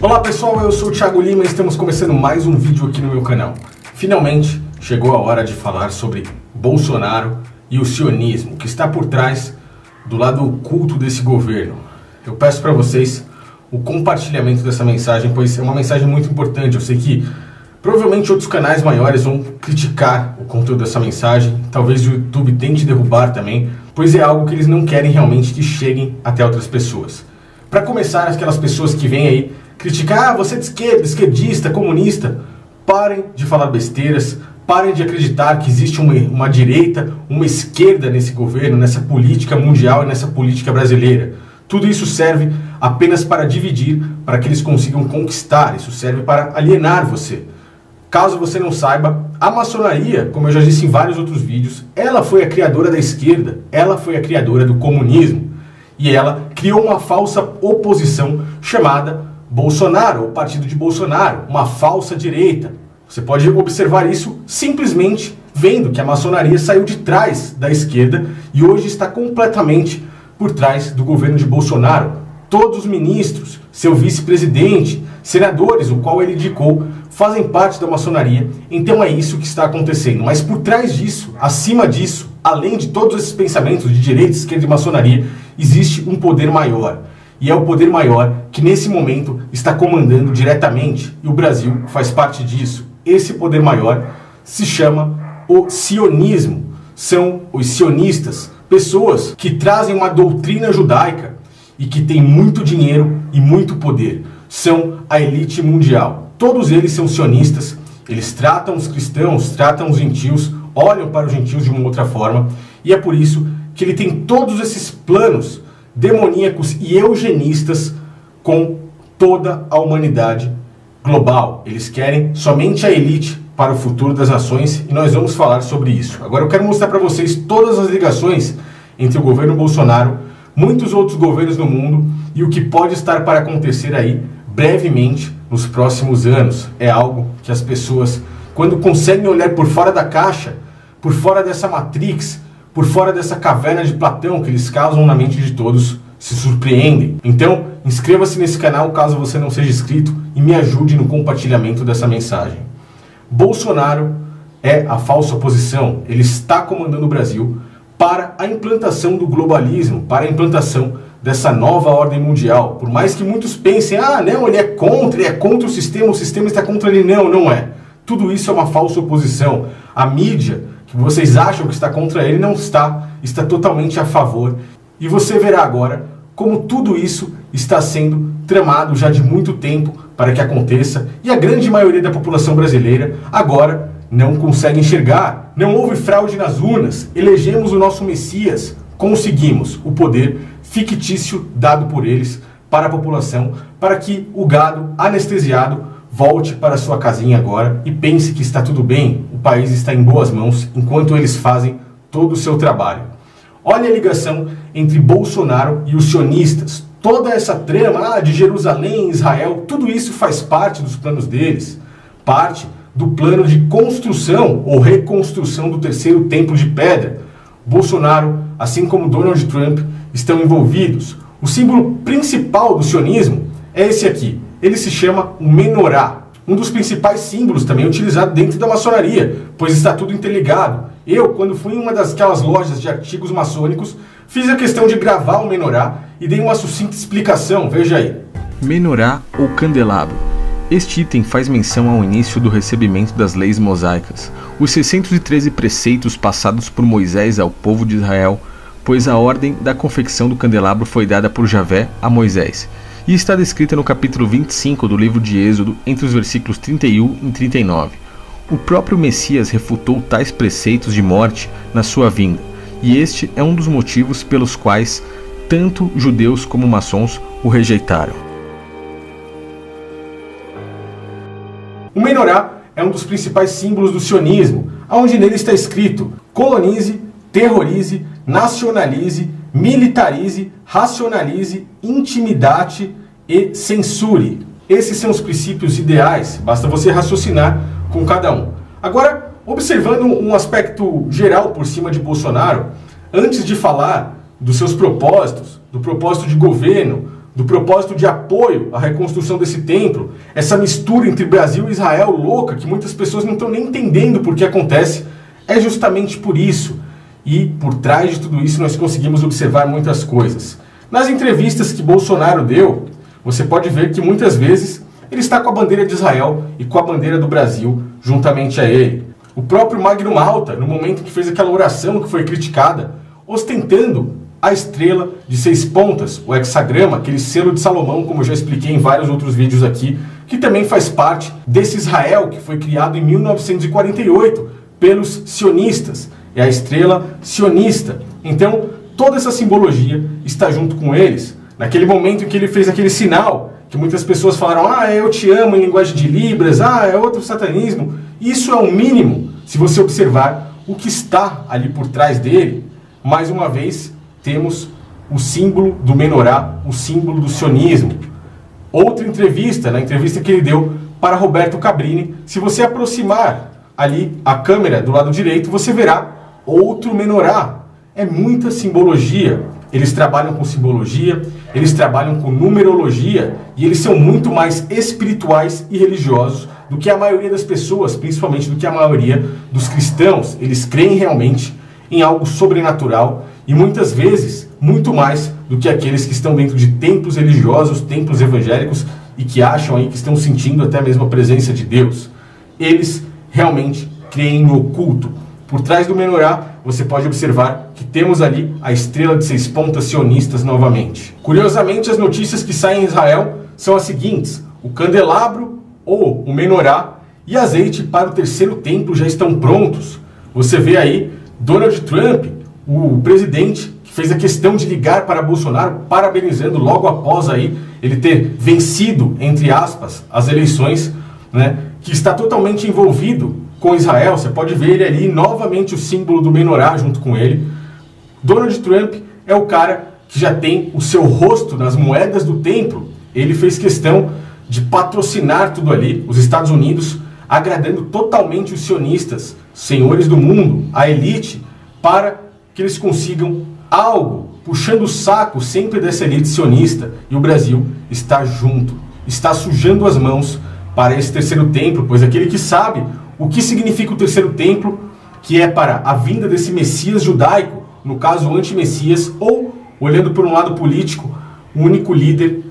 Olá pessoal, eu sou o Thiago Lima e estamos começando mais um vídeo aqui no meu canal. Finalmente chegou a hora de falar sobre Bolsonaro e o sionismo, que está por trás do lado oculto desse governo. Eu peço para vocês o compartilhamento dessa mensagem, pois é uma mensagem muito importante. Eu sei que provavelmente outros canais maiores vão criticar o conteúdo dessa mensagem, talvez o YouTube tente derrubar também, pois é algo que eles não querem realmente que cheguem até outras pessoas. Para começar, aquelas pessoas que vêm aí criticar, você é de esquerda, esquerdista, comunista, parem de falar besteiras, parem de acreditar que existe uma direita, uma esquerda nesse governo, nessa política mundial e nessa política brasileira. Tudo isso serve apenas para dividir, para que eles consigam conquistar, isso serve para alienar você. Caso você não saiba, a maçonaria, como eu já disse em vários outros vídeos, ela foi a criadora da esquerda, ela foi a criadora do comunismo. E ela criou uma falsa oposição chamada Bolsonaro, o partido de Bolsonaro, uma falsa direita. Você pode observar isso simplesmente vendo que a maçonaria saiu de trás da esquerda e hoje está completamente por trás do governo de Bolsonaro. Todos os ministros, seu vice-presidente, senadores, o qual ele indicou, fazem parte da maçonaria. Então é isso que está acontecendo. Mas por trás disso, acima disso, além de todos esses pensamentos de direita, esquerda e maçonaria, existe um poder maior. E é o poder maior que nesse momento está comandando diretamente, e o Brasil faz parte disso. Esse poder maior se chama o sionismo. São os sionistas, pessoas que trazem uma doutrina judaica e que têm muito dinheiro e muito poder. São a elite mundial. Todos eles são sionistas, eles tratam os cristãos, tratam os gentios, olham para os gentios de uma outra forma, e é por isso que ele tem todos esses planos demoníacos e eugenistas com toda a humanidade global. Eles querem somente a elite para o futuro das nações e nós vamos falar sobre isso. Agora eu quero mostrar para vocês todas as ligações entre o governo Bolsonaro, muitos outros governos no mundo e o que pode estar para acontecer aí brevemente nos próximos anos. É algo que as pessoas, quando conseguem olhar por fora da caixa, por fora dessa matrix, por fora dessa caverna de Platão que eles causam na mente de todos, se surpreendem. Então, inscreva-se nesse canal caso você não seja inscrito e me ajude no compartilhamento dessa mensagem. Bolsonaro é a falsa oposição. Ele está comandando o Brasil para a implantação do globalismo, para a implantação dessa nova ordem mundial. Por mais que muitos pensem, não, ele é contra o sistema está contra ele. Não, não é. Tudo isso é uma falsa oposição. A mídia que vocês acham que está contra ele não está totalmente a favor. E você verá agora como tudo isso está sendo tramado já de muito tempo para que aconteça, e a grande maioria da população brasileira agora não consegue enxergar. Não houve fraude nas urnas, elegemos o nosso Messias, conseguimos o poder fictício dado por eles para a população, para que o gado anestesiado volte para sua casinha agora e pense que está tudo bem, o país está em boas mãos, enquanto eles fazem todo o seu trabalho. Olha a ligação entre Bolsonaro e os sionistas. Toda essa trama de Jerusalém, Israel, tudo isso faz parte dos planos deles. Parte do plano de construção ou reconstrução do terceiro templo de pedra. Bolsonaro, assim como Donald Trump, estão envolvidos. O símbolo principal do sionismo é esse aqui. Ele se chama o menorá, um dos principais símbolos também utilizado dentro da maçonaria, pois está tudo interligado. Eu, quando fui em uma daquelas lojas de artigos maçônicos, fiz a questão de gravar o menorá e dei uma sucinta explicação, veja aí. Menorá ou candelabro. Este item faz menção ao início do recebimento das leis mosaicas, os 613 preceitos passados por Moisés ao povo de Israel, pois a ordem da confecção do candelabro foi dada por Javé a Moisés, e está descrita no capítulo 25 do livro de Êxodo, entre os versículos 31 e 39. O próprio Messias refutou tais preceitos de morte na sua vinda, e este é um dos motivos pelos quais tanto judeus como maçons o rejeitaram. O menorá é um dos principais símbolos do sionismo, onde nele está escrito: colonize, terrorize, nacionalize, militarize, racionalize, intimidate e censure. Esses são os princípios ideais, basta você raciocinar com cada um. Agora, observando um aspecto geral por cima de Bolsonaro, antes de falar dos seus propósitos, do propósito de governo, do propósito de apoio à reconstrução desse templo, essa mistura entre Brasil e Israel louca, que muitas pessoas não estão nem entendendo por que acontece, é justamente por isso. E por trás de tudo isso nós conseguimos observar muitas coisas. Nas entrevistas que Bolsonaro deu, você pode ver que muitas vezes ele está com a bandeira de Israel e com a bandeira do Brasil juntamente a ele. O próprio Magno Malta, no momento que fez aquela oração que foi criticada, ostentando a estrela de 6 pontas, o hexagrama, aquele selo de Salomão, como eu já expliquei em vários outros vídeos aqui, que também faz parte desse Israel que foi criado em 1948 pelos sionistas. É a estrela sionista. Então, toda essa simbologia está junto com eles. Naquele momento em que ele fez aquele sinal, que muitas pessoas falaram, eu te amo em linguagem de Libras, é outro satanismo. Isso é o mínimo, se você observar o que está ali por trás dele. Mais uma vez, temos o símbolo do menorá, o símbolo do sionismo. Outra entrevista, na entrevista que ele deu para Roberto Cabrini, se você aproximar ali a câmera do lado direito, você verá outro menorá. É muita simbologia. Eles trabalham com simbologia, eles trabalham com numerologia e eles são muito mais espirituais e religiosos do que a maioria das pessoas, principalmente do que a maioria dos cristãos. Eles creem realmente em algo sobrenatural e muitas vezes muito mais do que aqueles que estão dentro de templos religiosos, templos evangélicos e que acham aí que estão sentindo até mesmo a presença de Deus. Eles realmente creem no oculto. Por trás do menorá, você pode observar que temos ali a estrela de 6 pontas sionistas novamente. Curiosamente, as notícias que saem em Israel são as seguintes: o candelabro ou o menorá e azeite para o terceiro templo já estão prontos. Você vê aí Donald Trump, o presidente, que fez a questão de ligar para Bolsonaro, parabenizando logo após aí ele ter vencido, entre aspas, as eleições, que está totalmente envolvido com Israel. Você pode ver ele ali, novamente o símbolo do menorá junto com ele. Donald Trump é o cara que já tem o seu rosto nas moedas do templo. Ele fez questão de patrocinar tudo ali, os Estados Unidos, agradando totalmente os sionistas, senhores do mundo, a elite, para que eles consigam algo, puxando o saco sempre dessa elite sionista. E o Brasil está junto, está sujando as mãos para esse terceiro templo, pois aquele que sabe o que significa o terceiro templo, que é para a vinda desse Messias judaico, no caso o anti-Messias, ou, olhando por um lado político, o único líder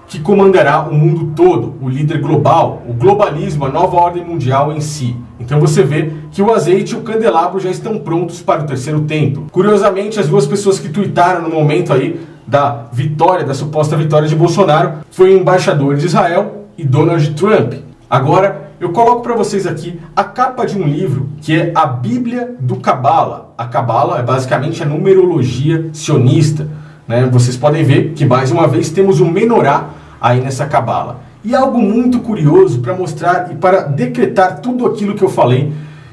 que comandará o mundo todo, o líder global, o globalismo, a nova ordem mundial em si. Então você vê que o azeite e o candelabro já estão prontos para o terceiro templo. Curiosamente, as duas pessoas que tuitaram no momento aí da vitória, da suposta vitória de Bolsonaro, foi o embaixador de Israel e Donald Trump. Agora, eu coloco para vocês aqui a capa de um livro que é a Bíblia do Cabala. A Cabala é basicamente a numerologia sionista. Vocês podem ver que mais uma vez temos um menorá aí nessa Cabala. E algo muito curioso para mostrar e para decretar tudo aquilo que eu falei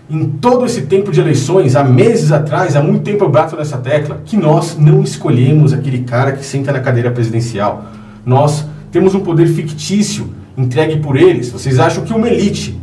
em todo esse tempo de eleições, há meses atrás, há muito tempo eu bato nessa tecla, que nós não escolhemos aquele cara que senta na cadeira presidencial. Nós temos um poder fictício entregue por eles. Vocês acham que uma elite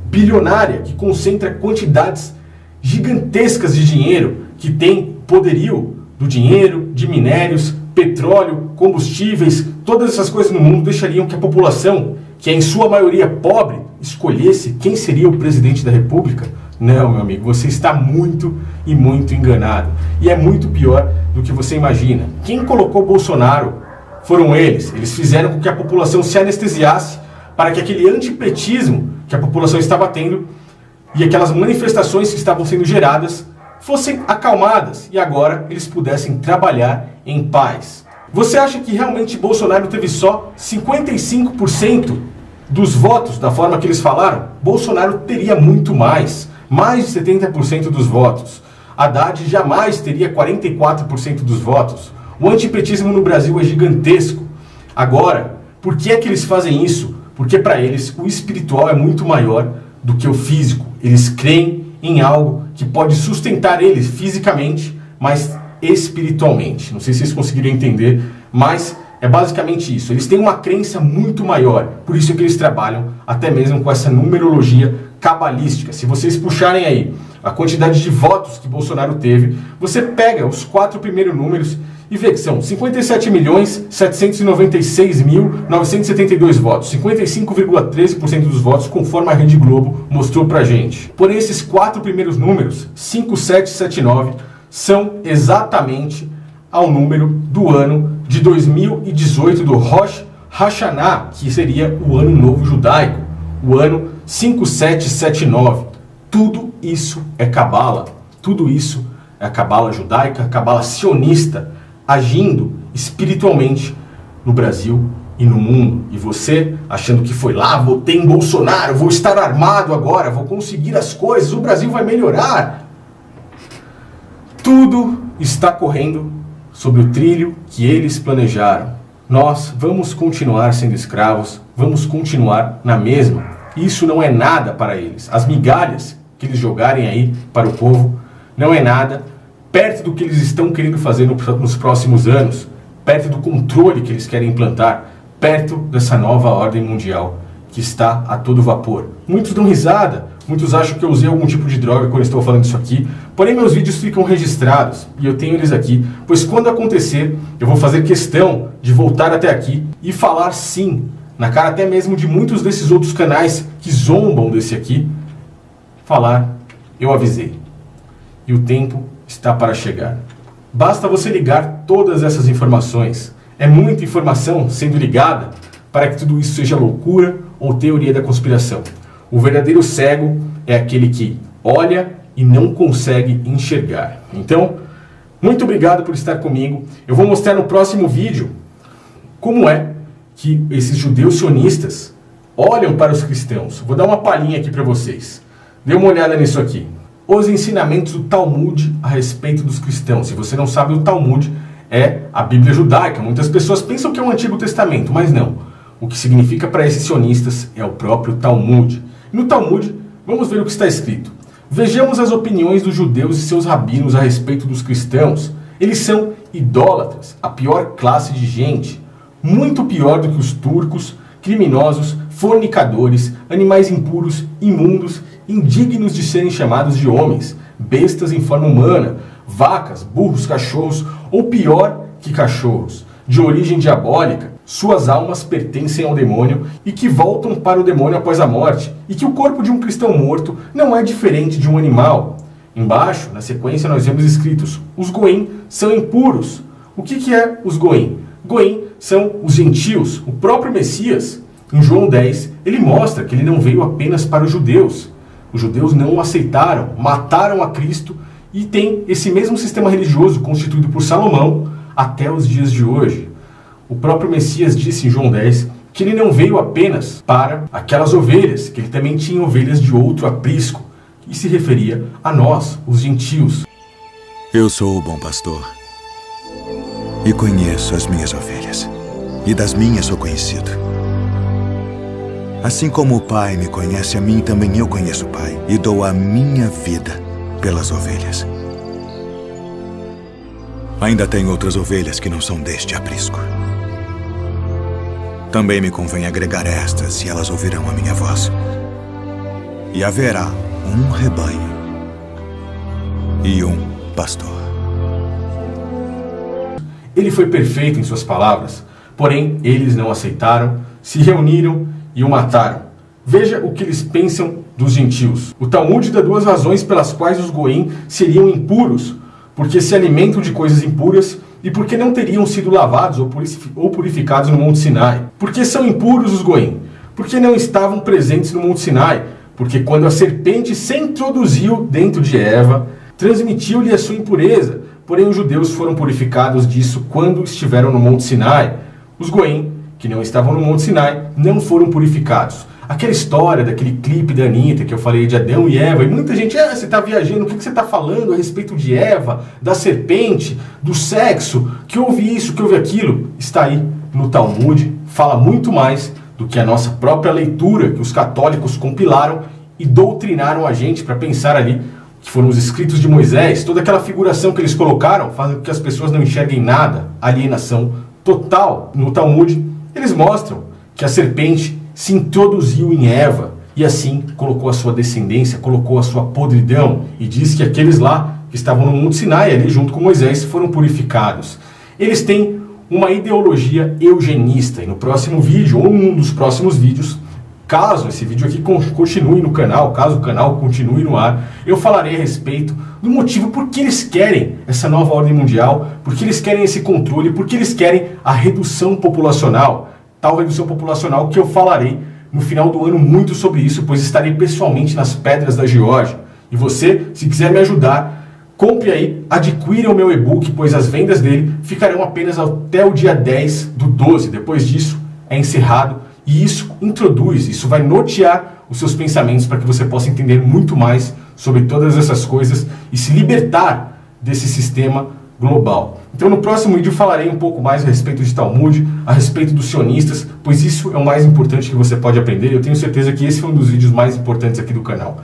bilionária que concentra quantidades gigantescas de dinheiro, que tem poderio do dinheiro, de minérios, petróleo, combustíveis, todas essas coisas no mundo deixariam que a população, que é em sua maioria pobre, escolhesse quem seria o presidente da República? Não, meu amigo, você está muito e muito enganado. E é muito pior do que você imagina. Quem colocou Bolsonaro foram eles. Eles fizeram com que a população se anestesiasse para que aquele antipetismo que a população estava tendo e aquelas manifestações que estavam sendo geradas fossem acalmadas e agora eles pudessem trabalhar em paz. Você acha que realmente Bolsonaro teve só 55% dos votos da forma que eles falaram? Bolsonaro teria muito mais de 70% dos votos. Haddad jamais teria 44% dos votos. O antipetismo no Brasil é gigantesco. Agora, por que é que eles fazem isso? Porque para eles o espiritual é muito maior do que o físico. Eles creem em algo que pode sustentar eles fisicamente, mas espiritualmente. Não sei se vocês conseguiram entender, mas é basicamente isso. Eles têm uma crença muito maior. Por isso é que eles trabalham até mesmo com essa numerologia cabalística. Se vocês puxarem aí a quantidade de votos que Bolsonaro teve, você pega os 4 primeiros números e vê que são 57.796.972 votos, 55,13% dos votos, conforme a Rede Globo mostrou pra gente. Porém, esses 4 primeiros números, 5779, são exatamente ao número do ano de 2018 do Rosh Hashanah, que seria o Ano Novo Judaico, o ano 5779. Tudo isso é cabala, tudo isso é a cabala judaica, a cabala sionista, agindo espiritualmente no Brasil e no mundo. E você, achando que foi lá, votei em Bolsonaro, vou estar armado agora, vou conseguir as coisas, o Brasil vai melhorar. Tudo está correndo sobre o trilho que eles planejaram. Nós vamos continuar sendo escravos, vamos continuar na mesma. Isso não é nada para eles. As migalhas que eles jogarem aí para o povo não é nada perto do que eles estão querendo fazer nos próximos anos, perto do controle que eles querem implantar, perto dessa nova ordem mundial que está a todo vapor. Muitos dão risada, muitos acham que eu usei algum tipo de droga quando estou falando isso aqui, porém meus vídeos ficam registrados e eu tenho eles aqui, pois quando acontecer eu vou fazer questão de voltar até aqui e falar sim, na cara até mesmo de muitos desses outros canais que zombam desse aqui, falar, eu avisei. E o tempo está para chegar. Basta você ligar todas essas informações. É muita informação sendo ligada para que tudo isso seja loucura ou teoria da conspiração. O verdadeiro cego é aquele que olha e não consegue enxergar. Então, muito obrigado por estar comigo. Eu vou mostrar no próximo vídeo como é que esses judeus sionistas olham para os cristãos. Vou dar uma palhinha aqui para vocês. Dê uma olhada nisso aqui. Os ensinamentos do Talmud a respeito dos cristãos. Se você não sabe, o Talmud é a Bíblia judaica. Muitas pessoas pensam que é o Antigo Testamento, mas não. O que significa para esses sionistas é o próprio Talmud. No Talmud, vamos ver o que está escrito. Vejamos as opiniões dos judeus e seus rabinos a respeito dos cristãos. Eles são idólatras, a pior classe de gente. Muito pior do que os turcos, criminosos, fornicadores, animais impuros, imundos, indignos de serem chamados de homens, bestas em forma humana, vacas, burros, cachorros, ou pior que cachorros, de origem diabólica, suas almas pertencem ao demônio e que voltam para o demônio após a morte, e que o corpo de um cristão morto não é diferente de um animal. Embaixo, na sequência, nós vemos escritos, os goim são impuros. O que é os goim? Goim são os gentios. O próprio Messias, em João 10, ele mostra que ele não veio apenas para os judeus. Os judeus não o aceitaram, mataram a Cristo e tem esse mesmo sistema religioso constituído por Salomão até os dias de hoje. O próprio Messias disse em João 10 que ele não veio apenas para aquelas ovelhas, que ele também tinha ovelhas de outro aprisco, e se referia a nós, os gentios. Eu sou o bom pastor e conheço as minhas ovelhas, e das minhas sou conhecido. Assim como o Pai me conhece a mim, também eu conheço o Pai, e dou a minha vida pelas ovelhas. Ainda tem outras ovelhas que não são deste aprisco. Também me convém agregar estas, e elas ouvirão a minha voz. E haverá um rebanho e um pastor. Ele foi perfeito em suas palavras, porém eles não aceitaram, se reuniram e o mataram. Veja o que eles pensam dos gentios. O Talmud dá duas razões pelas quais os goim seriam impuros, porque se alimentam de coisas impuras e porque não teriam sido lavados ou purificados no Monte Sinai. Por que são impuros os goim? Porque não estavam presentes no Monte Sinai. Porque quando a serpente se introduziu dentro de Eva, transmitiu-lhe a sua impureza. Porém, os judeus foram purificados disso quando estiveram no Monte Sinai. Os goim, que não estavam no Monte Sinai, não foram purificados. Aquela história daquele clipe da Anitta que eu falei de Adão e Eva, e muita gente, você está viajando, o que você está falando a respeito de Eva, da serpente, do sexo, que houve isso, que houve aquilo? Está aí no Talmud, fala muito mais do que a nossa própria leitura que os católicos compilaram e doutrinaram a gente para pensar ali, que foram os escritos de Moisés, toda aquela figuração que eles colocaram, fazendo com que as pessoas não enxerguem nada, alienação total. No Talmud, eles mostram que a serpente se introduziu em Eva e assim colocou a sua descendência, colocou a sua podridão, e diz que aqueles lá que estavam no Monte Sinai, ali junto com Moisés, foram purificados. Eles têm uma ideologia eugenista. E no próximo vídeo, ou num dos próximos vídeos, caso esse vídeo aqui continue no canal, caso o canal continue no ar, eu falarei a respeito do motivo por que eles querem essa nova ordem mundial, por que eles querem esse controle, por que eles querem a redução populacional, tal redução populacional que eu falarei no final do ano muito sobre isso, pois estarei pessoalmente nas Pedras da Geórgia. E você, se quiser me ajudar, compre aí, adquira o meu e-book, pois as vendas dele ficarão apenas até o dia 10 do 12. Depois disso, é encerrado. E isso vai nortear os seus pensamentos para que você possa entender muito mais sobre todas essas coisas e se libertar desse sistema global. Então no próximo vídeo falarei um pouco mais a respeito de Talmud, a respeito dos sionistas, pois isso é o mais importante que você pode aprender. Eu tenho certeza que esse foi um dos vídeos mais importantes aqui do canal.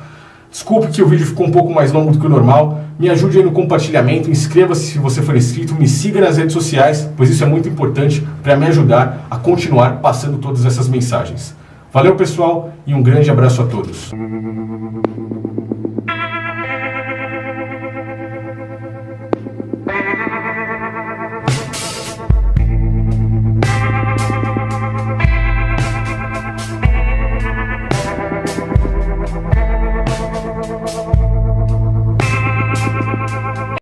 Desculpe que o vídeo ficou um pouco mais longo do que o normal. Me ajude aí no compartilhamento, inscreva-se se você for inscrito, me siga nas redes sociais, pois isso é muito importante para me ajudar a continuar passando todas essas mensagens. Valeu, pessoal, e um grande abraço a todos.